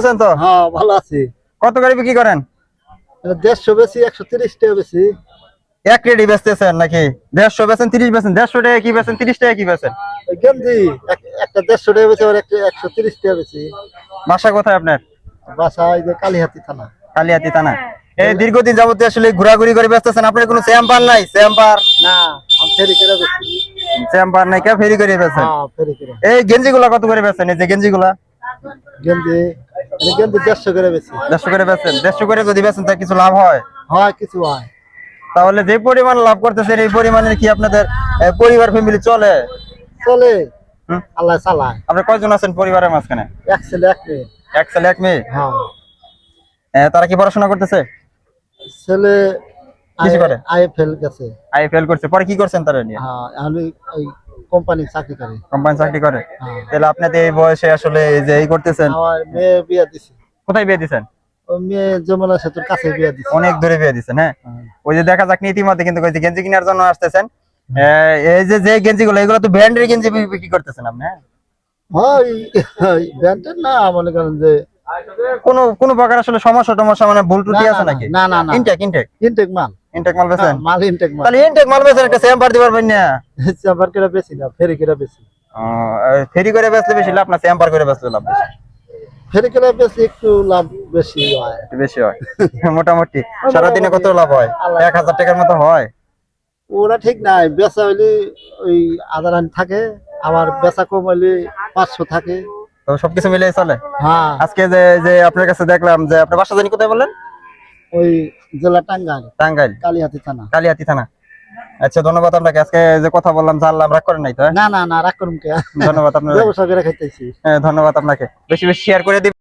আছেন তো? হ্যাঁ ভালো আছি। কত করে বিক্রি করেন? 150 বেশি, 130 টাকা বেশি। এক রেডি বেচতেছেন নাকি? 150 বেচেন, 30 বেচেন। 150 টাকা কি বেচেন, 30 টাকা কি বেচেন? গেঞ্জি একটা 150 টাকা বেশি, আর একটা 130 টাকা বেশি। বাসা কোথায় আপনার? বাসা এই যে কালীহাতি থানা। কালিয়াতি থানা। এই দীর্ঘদিন যাবত আসলে ঘোরাঘুরি করে বেচতেছেন, আপনার কোনো চেম্বার নাই? চেম্বার না, আমি ফেরি করে বেশি। চেম্বার নাই, কে ফেরি করে বেচেন? হ্যাঁ ফেরি করে। এই গেঞ্জিগুলা কত করে বেচেন? এই যে গেঞ্জিগুলা গেঞ্জি গেঞ্জি 150 করে বেশি। 150 করে বেচেন। 150 করে যদি বেচেন তা কিছু লাভ হয়? হয় কিছু হয়। তাহলে যে পরিমাণ লাভ করতেছেন এই পরিমাণের কি আপনাদের পরিবার ফ্যামিলি চলে? চলে, হুম? আল্লাহ চালায়। আপনার কয়জন আছেন পরিবারের মাঝখানে? এক ছেলে এক মেয়ে। এক ছেলে এক মেয়ে। হ্যাঁ তারা কি পড়াশোনা করতেছে? ছেলে কিছু করে? আইএফএল গেছে। আইএফএল করছে, পরে কি করছেন তারা নিয়ে? হ্যাঁ আমি ওই কোম্পানি চাকরি করি। কোম্পানি চাকরি করে? হ্যাঁ। তাহলে আপনাদের এই বয়সে আসলে এই যে এই করতেছেন। আমার মেয়ে বিয়ে দিছি। কোথায় বিয়ে দিছেন? ওই মেয়ে যমুনা সেতুর কাছে বিয়ে দিছি। অনেক দূরে বিয়ে দিছেন। হ্যাঁ, ওই যে দেখা যাক ইতিমধ্যে কিন্তু ওই যে গেঞ্জি কেনার জন্য আসতেছেন। এই যে যে গেঞ্জি গুলো, এগুলো তো ব্র্যান্ডের গেঞ্জি বিক্রি করতেছেন আপনি? হ্যাঁ, হয় ব্র্যান্ডের না, মনে করেন যে কোন প্রকার আসলে সমস্যা টমস্যা মানে ভুল ত্রুটি আছে নাকি? না না না, ইনটেক ইনটেক ইনটেক মাল। ইনটেক মাল বেচেন? মাল ইনটেক মাল। তাহলে ইনটেক মাল বেচেন, একটা চেম্বার দিবার পারেন না? চেম্বার করে বেশি না, ফেরি করে বেশি। ফেরি করে বেচলে বেশি লাভ না চেম্বার করে বেচলে লাভ বেশি? ফেরি করে বেশি একটু লাভ বেশি হয়। একটু বেশি হয়। মোটামুটি সারাদিনে কত লাভ হয়? 1000 টাকার মতো হয়? ওরা ঠিক নাই, বেচা হইলে ওই আধার আন থাকে, আবার বেচা কম হইলে 500 থাকে। তো সবকিছু মিলিয়ে চলে। হ্যাঁ আজকে যে যে আপনার কাছে দেখলাম যে আপনার বাসা জানি কোথায় বললেন? ওই জেলা টাঙ্গাইল, টাঙ্গাইল কালীহাতি থানা। কালিয়াতি থানা। আচ্ছা, ধন্যবাদ আপনাকে। আজকে যে কথা বললাম জানলাম, রাগ করেন নাই তো? না না না, রাগ করুম কে? ধন্যবাদ আপনার। ব্যবসা করে খাইতেছি। ধন্যবাদ আপনাকে। বেশি বেশি শেয়ার করে দিবেন।